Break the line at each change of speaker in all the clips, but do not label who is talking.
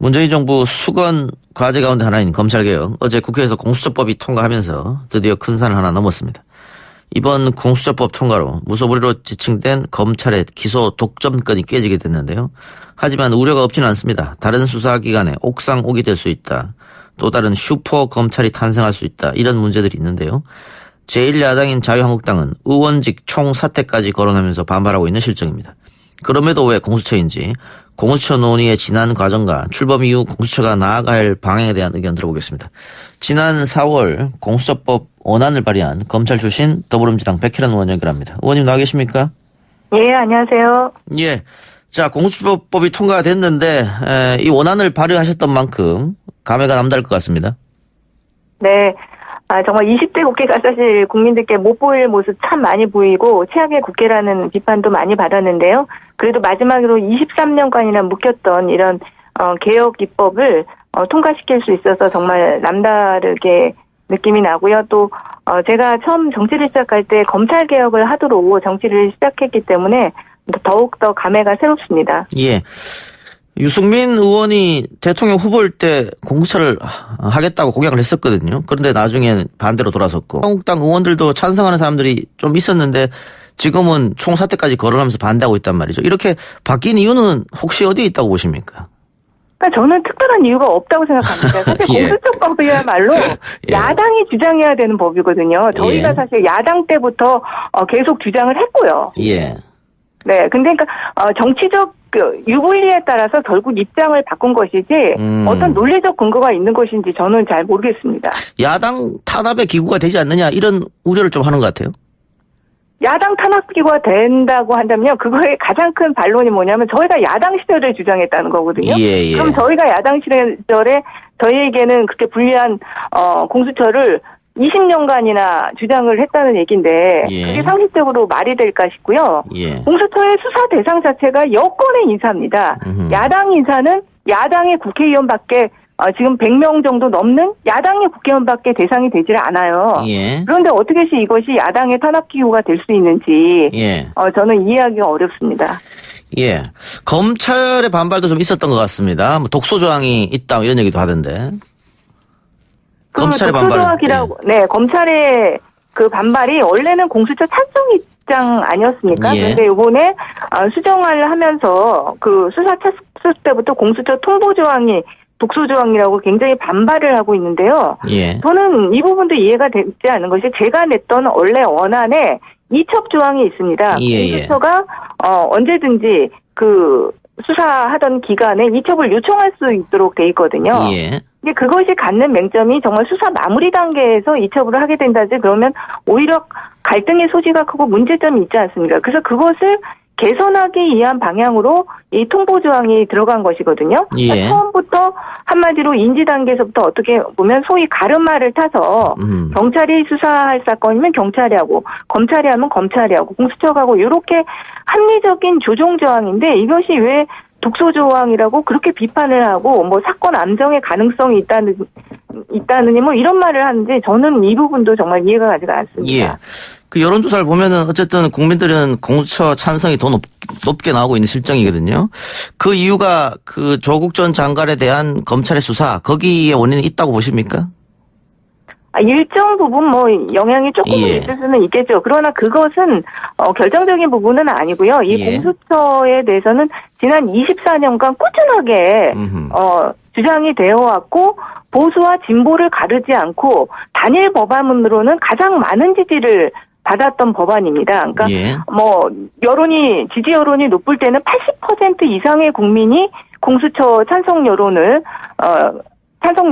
문재인 정부 수건 과제 가운데 하나인 검찰개혁. 어제 국회에서 공수처법이 통과하면서 드디어 큰 산을 하나 넘었습니다. 이번 공수처법 통과로 무소불위로 지칭된 검찰의 기소 독점권이 깨지게 됐는데요. 하지만 우려가 없지는 않습니다. 다른 수사기관의 옥상옥이 될 수 있다. 또 다른 슈퍼 검찰이 탄생할 수 있다. 이런 문제들이 있는데요. 제1야당인 자유한국당은 의원직 총사퇴까지 거론하면서 반발하고 있는 실정입니다. 그럼에도 왜 공수처인지 공수처 논의의 지난 과정과 출범 이후 공수처가 나아가야 할 방향에 대한 의견 들어보겠습니다. 지난 4월 공수처법 원안을 발의한 검찰 출신 더불어민주당 백혜란 의원 연결합니다. 의원님 나와 계십니까?
예, 안녕하세요.
예. 자, 공수처법이 통과가 됐는데 이 원안을 발의하셨던 만큼 감회가 남다를 것 같습니다.
네. 정말 20대 국회가 사실 국민들께 못 보일 모습 참 많이 보이고 최악의 국회라는 비판도 많이 받았는데요. 그래도 마지막으로 23년간이나 묵혔던 이런 개혁 입법을 통과시킬 수 있어서 정말 남다르게 느낌이 나고요. 또 제가 처음 정치를 시작할 때 검찰 개혁을 하도록 정치를 시작했기 때문에 더욱더 감회가 새롭습니다.
예. 유승민 의원이 대통령 후보일 때 공수처를 하겠다고 공약을 했었거든요. 그런데 나중에 반대로 돌아섰고 한국당 의원들도 찬성하는 사람들이 좀 있었는데 지금은 총사퇴까지 거론하면서 반대하고 있단 말이죠. 이렇게 바뀐 이유는 혹시 어디에 있다고 보십니까?
그러니까 저는 특별한 이유가 없다고 생각합니다. 사실
예.
공수처법이야말로
예.
야당이 주장해야 되는 법이거든요. 저희가
예.
사실 야당 때부터 계속 주장을 했고요.
예.
네, 근데 그러니까 정치적 유불리에 따라서 결국 입장을 바꾼 것이지 어떤 논리적 근거가 있는 것인지 저는 잘 모르겠습니다.
야당 탄압의 기구가 되지 않느냐 이런 우려를 좀 하는 것 같아요.
야당 탄압기구가 된다고 한다면요. 그거의 가장 큰 반론이 뭐냐면 저희가 야당 시절에 주장했다는 거거든요.
예, 예.
그럼 저희가 야당 시절에 저희에게는 그렇게 불리한 공수처를 20년간이나 주장을 했다는 얘기인데
예.
그게 상식적으로 말이 될까 싶고요.
예.
공수처의 수사 대상 자체가 여권의 인사입니다. 야당 인사는 야당의 국회의원밖에 지금 100명 정도 넘는 야당의 국회의원밖에 대상이 되질 않아요.
예.
그런데 어떻게 이것이 야당의 탄압기구가 될 수 있는지
예.
저는 이해하기가 어렵습니다.
예. 검찰의 반발도 좀 있었던 것 같습니다. 뭐 독소 조항이 있다 이런 얘기도 하던데. 검찰의 반발은
독소조항이라고 네, 검찰의 그 반발이 원래는 공수처 찬성 입장 아니었습니까?
예.
그런데 이번에 수정을 하면서 그 수사 착수 때부터 공수처 통보 조항이 독소 조항이라고 굉장히 반발을 하고 있는데요.
예.
저는 이 부분도 이해가 되지 않는 것이 제가 냈던 원래 원안에 이첩 조항이 있습니다.
예,
공수처가 언제든지 그 수사하던 기간에 이첩을 요청할 수 있도록 돼 있거든요.
예.
근데 그것이 갖는 맹점이 정말 수사 마무리 단계에서 이첩을 하게 된다지 그러면 오히려 갈등의 소지가 크고 문제점이 있지 않습니까? 그래서 그것을 개선하기 위한 방향으로 이 통보 조항이 들어간 것이거든요.
예.
그러니까 처음부터 한마디로 인지 단계에서부터 어떻게 보면 소위 가르마를 타서 경찰이 수사할 사건이면 경찰이 하고 검찰이 하면 검찰이 하고 공수처가 하고 이렇게 합리적인 조정 조항인데 이것이 왜 독소 조항이라고 그렇게 비판을 하고 뭐 사건 암정의 가능성이 있다느니 뭐 이런 말을 하는지 저는 이 부분도 정말 이해가 가지가 않습니다.
예. 그 여론조사를 보면은 어쨌든 국민들은 공수처 찬성이 더 높게 나오고 있는 실정이거든요. 그 이유가 그 조국 전 장관에 대한 검찰의 수사 거기에 원인이 있다고 보십니까?
일정 부분 뭐 영향이 조금
예.
있을 수는 있겠죠. 그러나 그것은 결정적인 부분은 아니고요. 이
예.
공수처에 대해서는 지난 24년간 꾸준하게 주장이 되어 왔고 보수와 진보를 가르지 않고 단일 법안으로는 가장 많은 지지를 받았던 법안입니다. 그러니까
예.
뭐 지지 여론이 높을 때는 80% 이상의 국민이 공수처 찬성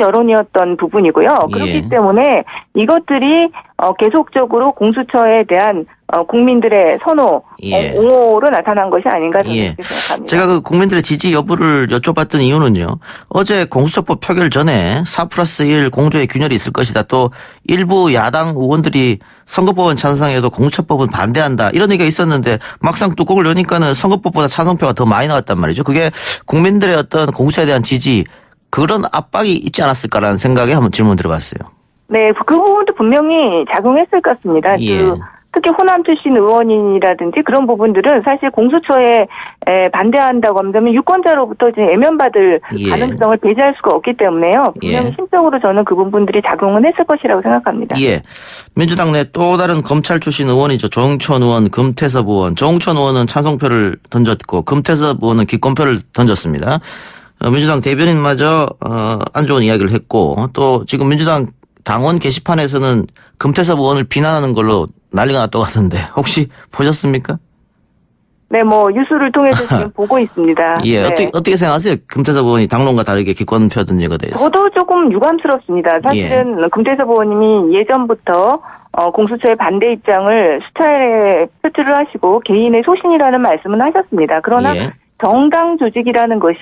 여론이었던 부분이고요. 그렇기
예.
때문에 이것들이 계속적으로 공수처에 대한 국민들의 선호,
예.
옹호로 나타난 것이 아닌가 저는
예.
그렇게 생각합니다.
제가 그 국민들의 지지 여부를 여쭤봤던 이유는요. 어제 공수처법 표결 전에 4+1 공조의 균열이 있을 것이다. 또 일부 야당 의원들이 선거법은 찬성해도 공수처법은 반대한다. 이런 얘기가 있었는데 막상 뚜껑을 여니까는 선거법보다 찬성표가 더 많이 나왔단 말이죠. 그게 국민들의 어떤 공수처에 대한 지지 그런 압박이 있지 않았을까라는 생각에 한번 질문 드려봤어요.
네, 그 부분도 분명히 작용했을 것 같습니다.
예.
그 특히 호남 출신 의원이라든지 그런 부분들은 사실 공수처에 반대한다고 한다면 유권자로부터 이제 애면받을 가능성을 배제할 수가 없기 때문에요. 분명히 심적으로 저는 그 부분들이 작용은 했을 것이라고 생각합니다.
예. 민주당 내 또 다른 검찰 출신 의원이죠. 조홍천 의원, 금태섭 의원. 조홍천 의원은 찬성표를 던졌고 금태섭 의원은 기권표를 던졌습니다. 민주당 대변인마저 안 좋은 이야기를 했고 또 지금 민주당 당원 게시판에서는 금태섭 의원을 비난하는 걸로 난리가 났다고 하던데 혹시 보셨습니까?
네, 뉴스를 통해서 지금 보고 있습니다.
예,
네.
어떻게 생각하세요? 금태섭 의원이 당론과 다르게 기권표 던진 것에 대해서.
저도 조금 유감스럽습니다. 사실은 금태섭 의원님이 예전부터 공수처의 반대 입장을 수차례 표출을 하시고 개인의 소신이라는 말씀은 하셨습니다. 그러나 정당 조직이라는 것이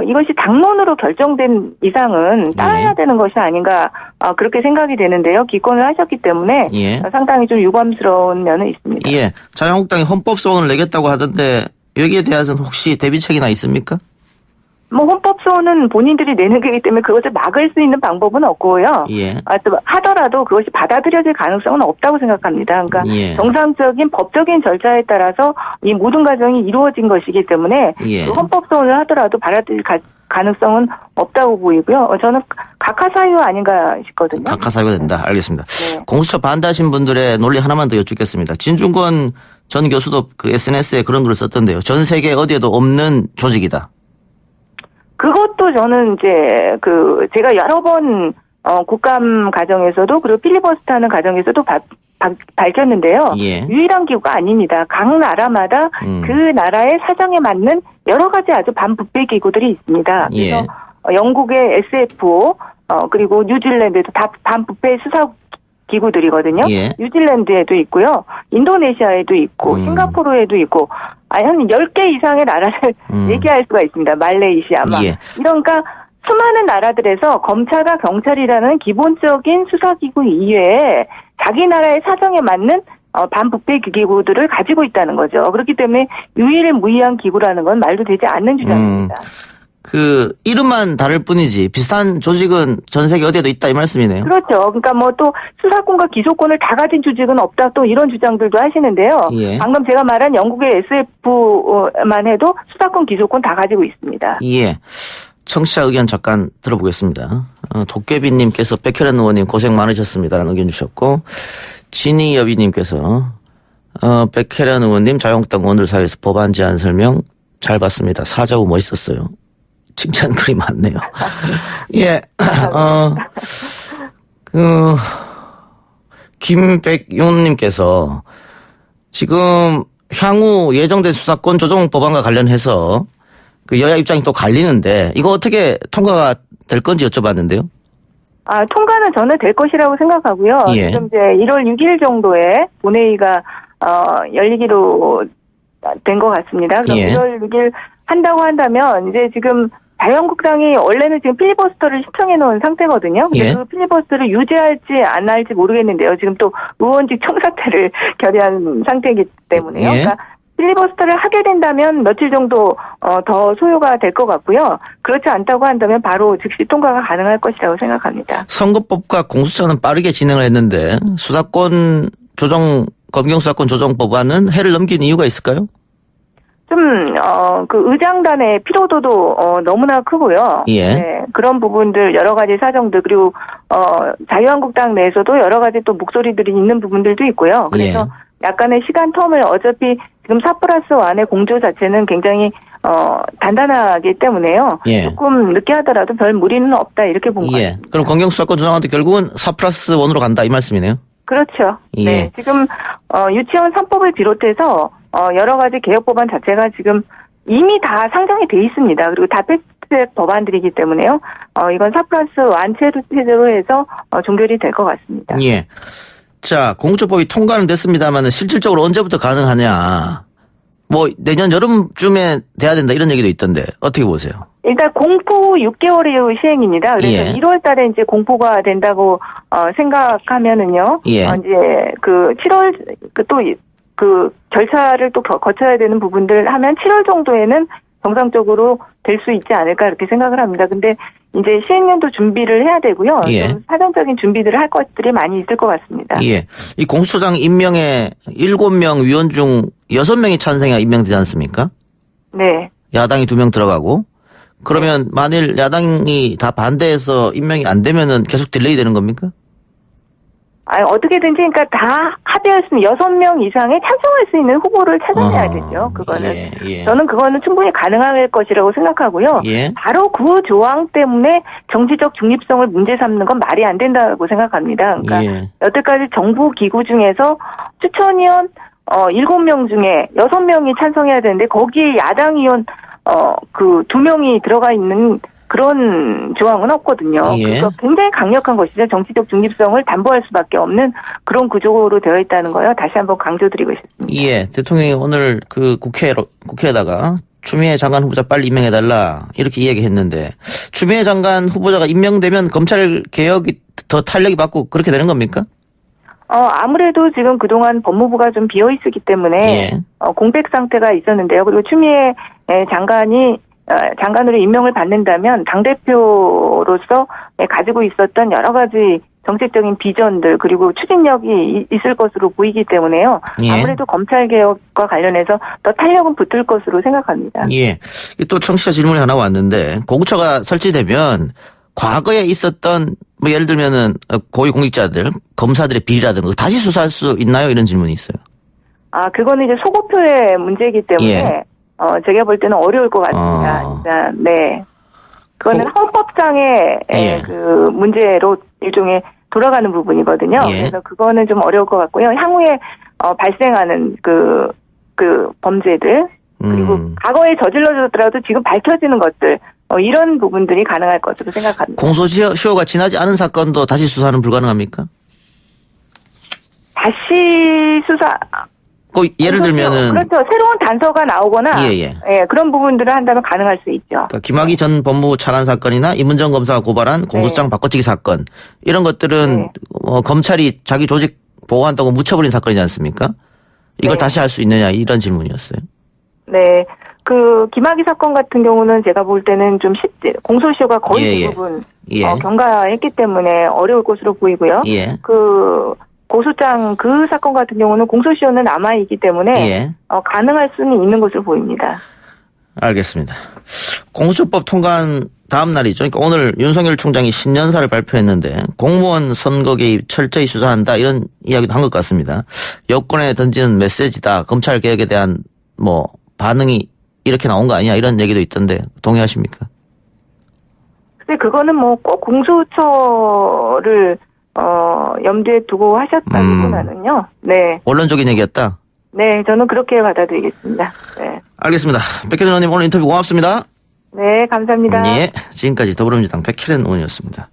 이것이 당론으로 결정된 이상은 따라야 되는 것이 아닌가 그렇게 생각이 되는데요. 기권을 하셨기 때문에 상당히 좀 유감스러운 면은 있습니다.
예, 자유한국당이 헌법소원을 내겠다고 하던데 여기에 대해서는 혹시 대비책이나 있습니까?
헌법소원은 본인들이 내는 거기 때문에 그것을 막을 수 있는 방법은 없고요. 하더라도 그것이 받아들여질 가능성은 없다고 생각합니다. 그러니까 정상적인 법적인 절차에 따라서 이 모든 과정이 이루어진 것이기 때문에 그 헌법소원을 하더라도 받아들일 가능성은 없다고 보이고요. 저는 각하사유 아닌가 싶거든요.
각하사유가 된다. 알겠습니다. 공수처 반대하신 분들의 논리 하나만 더 여쭙겠습니다. 진중권 전 교수도 그 SNS에 그런 글을 썼던데요. 전 세계 어디에도 없는 조직이다.
그것도 저는 이제 제가 여러 번 국감 과정에서도 그리고 필리버스터하는 과정에서도 밝혔는데요. 유일한 기구가 아닙니다. 각 나라마다 그 나라의 사정에 맞는 여러 가지 아주 반부패 기구들이 있습니다. 그래서 영국의 SFO 그리고 뉴질랜드도 다 반부패 수사 기구들이거든요. 뉴질랜드에도 있고요. 인도네시아에도 있고 싱가포르에도 있고 한 10개 이상의 나라를 얘기할 수가 있습니다. 말레이시아 그러니까 수많은 나라들에서 검찰과 경찰이라는 기본적인 수사기구 이외에 자기 나라의 사정에 맞는 반부패 기구들을 가지고 있다는 거죠. 그렇기 때문에 유일무이한 기구라는 건 말도 되지 않는 주장입니다.
이름만 다를 뿐이지 비슷한 조직은 전 세계 어디에도 있다 이 말씀이네요.
그렇죠. 그러니까 또 수사권과 기소권을 다 가진 조직은 없다 또 이런 주장들도 하시는데요. 방금 제가 말한 영국의 SF만 해도 수사권, 기소권 다 가지고 있습니다.
청취자 의견 잠깐 들어보겠습니다. 도깨비님께서 백혜련 의원님 고생 많으셨습니다라는 의견 주셨고 진희여비님께서 백혜련 의원님 자유한국당 의원들 사이에서 법안 제안 설명 잘 봤습니다. 사자우 멋있었어요. 칭찬 글이 많네요. 김백윤님께서 지금 향후 예정된 수사권 조정 법안과 관련해서 여야 입장이 또 갈리는데 이거 어떻게 통과가 될 건지 여쭤봤는데요.
통과는 저는 될 것이라고 생각하고요. 지금 이제 1월 6일 정도에 본회의가 열리기로 된 것 같습니다. 그럼 1월 6일 한다고 한다면 이제 지금 자유한국당이 원래는 지금 필리버스터를 신청해 놓은 상태거든요. 근데 그 필리버스터를 유지할지 안 할지 모르겠는데요. 지금 또 의원직 총사퇴를 결의한 상태이기 때문에요. 그러니까 필리버스터를 하게 된다면 며칠 정도 더 소요가 될 것 같고요. 그렇지 않다고 한다면 바로 즉시 통과가 가능할 것이라고 생각합니다.
선거법과 공수처는 빠르게 진행을 했는데 수사권 조정 검경 수사권 조정 법안은 해를 넘긴 이유가 있을까요?
그 의장단의 피로도도 너무나 크고요. 그런 부분들 여러 가지 사정들 그리고 자유한국당 내에서도 여러 가지 또 목소리들이 있는 부분들도 있고요. 그래서 약간의 시간 텀을 어차피 지금 4+1의 공조 자체는 굉장히 단단하기 때문에요. 조금 늦게 하더라도 별 무리는 없다 이렇게 본 것 같습니다.
그럼 검경 수사권 조정하는데 결국은 4+1으로 간다 이 말씀이네요.
그렇죠. 지금 유치원 3법을 비롯해서 여러 가지 개혁 법안 자체가 지금 이미 다 상정이 돼 있습니다. 그리고 다 패스트트랙 법안들이기 때문에요. 이건 4+1 체제로 해서 종결이 될 것 같습니다.
자, 공수처법이 통과는 됐습니다만 실질적으로 언제부터 가능하냐. 내년 여름쯤에 돼야 된다 이런 얘기도 있던데 어떻게 보세요? 일단
공포 6개월의 시행입니다. 그래서 1월 달에 이제 공포가 된다고 생각하면은요. 이제 7월 또 절차를 또 거쳐야 되는 부분들 하면 7월 정도에는 정상적으로 될 수 있지 않을까 이렇게 생각을 합니다. 근데 이제 시행령도 준비를 해야 되고요.
예.
좀 사전적인 준비들을 할 것들이 많이 있을 것 같습니다.
예. 이 공수처장 임명에 7명 위원 중 6명이 찬성해야 임명되지 않습니까?
네.
야당이 2명 들어가고. 그러면 만일 야당이 다 반대해서 임명이 안 되면은 계속 딜레이 되는 겁니까?
어떻게든지 그러니까 다 합의했으면 6명 이상의 찬성할 수 있는 후보를 찾아내야 되죠. 그거는.
예.
저는 그거는 충분히 가능할 것이라고 생각하고요.
예.
바로 그 조항 때문에 정치적 중립성을 문제 삼는 건 말이 안 된다고 생각합니다. 그러니까
예.
여태까지 정부 기구 중에서 추천위원 7명 중에 6명이 찬성해야 되는데 거기에 야당 의원 그 2명이 들어가 있는 그런 조항은 없거든요.
예.
그래서 굉장히 강력한 것이죠. 정치적 중립성을 담보할 수밖에 없는 그런 구조로 되어 있다는 거요. 다시 한번 강조드리고 싶습니다.
예. 대통령이 오늘 그 국회에다가 추미애 장관 후보자 빨리 임명해달라 이렇게 이야기했는데 추미애 장관 후보자가 임명되면 검찰 개혁이 더 탄력이 받고 그렇게 되는 겁니까?
아무래도 지금 그동안 법무부가 좀 비어 있었기 때문에
예.
공백 상태가 있었는데요. 그리고 추미애 장관이 장관으로 임명을 받는다면 당대표로서 가지고 있었던 여러 가지 정책적인 비전들 그리고 추진력이 있을 것으로 보이기 때문에요.
예.
아무래도 검찰개혁과 관련해서 더 탄력은 붙을 것으로 생각합니다.
예. 또 청취자 질문이 하나 왔는데 공수처가 설치되면 과거에 있었던 뭐 예를 들면은 고위공직자들 검사들의 비리라든가 다시 수사할 수 있나요? 이런 질문이 있어요.
그거는 이제 소고표의 문제이기 때문에
예.
제가 볼 때는 어려울 것 같습니다. 진짜, 네. 그거는 헌법상의
예.
그 문제로 일종의 돌아가는 부분이거든요.
예.
그래서 그거는 좀 어려울 것 같고요. 향후에 발생하는 그 범죄들 그리고 과거에 저질러졌더라도 지금 밝혀지는 것들 이런 부분들이 가능할 것으로 생각합니다.
공소시효가 지나지 않은 사건도 다시 수사는 불가능합니까?
다시 수사
예를 들면은
그렇죠. 새로운 단서가 나오거나
예.
그런 부분들을 한다면 가능할 수 있죠.
그러니까 김학의 전 법무부 차관 사건이나 임은정 검사가 고발한 공소장 바꿔치기 사건 이런 것들은 검찰이 자기 조직 보호한다고 묻혀버린 사건이지 않습니까? 이걸 다시 할 수 있느냐 이런 질문이었어요.
네. 그 김학의 사건 같은 경우는 제가 볼 때는 좀 쉽지 공소시효가 거의 대부분 경과했기 때문에 어려울 것으로 보이고요.
예.
그 고소장 그 사건 같은 경우는 공소시효는 남아있기 때문에 가능할 수는 있는 것으로 보입니다.
알겠습니다. 공수처법 통과한 다음 날이죠. 그러니까 오늘 윤석열 총장이 신년사를 발표했는데 공무원 선거 개입 철저히 수사한다 이런 이야기도 한 것 같습니다. 여권에 던지는 메시지다. 검찰 개혁에 대한 뭐 반응이 이렇게 나온 거 아니야 이런 얘기도 있던데 동의하십니까?
근데 그거는 뭐 꼭 공수처를 염두에 두고 하셨다기보다는요. 네.
원론적인 얘기였다?
네, 저는 그렇게 받아들이겠습니다. 네.
알겠습니다. 백혜련 의원님 오늘 인터뷰 고맙습니다.
네, 감사합니다.
예, 지금까지 더불어민주당 백혜련 의원이었습니다.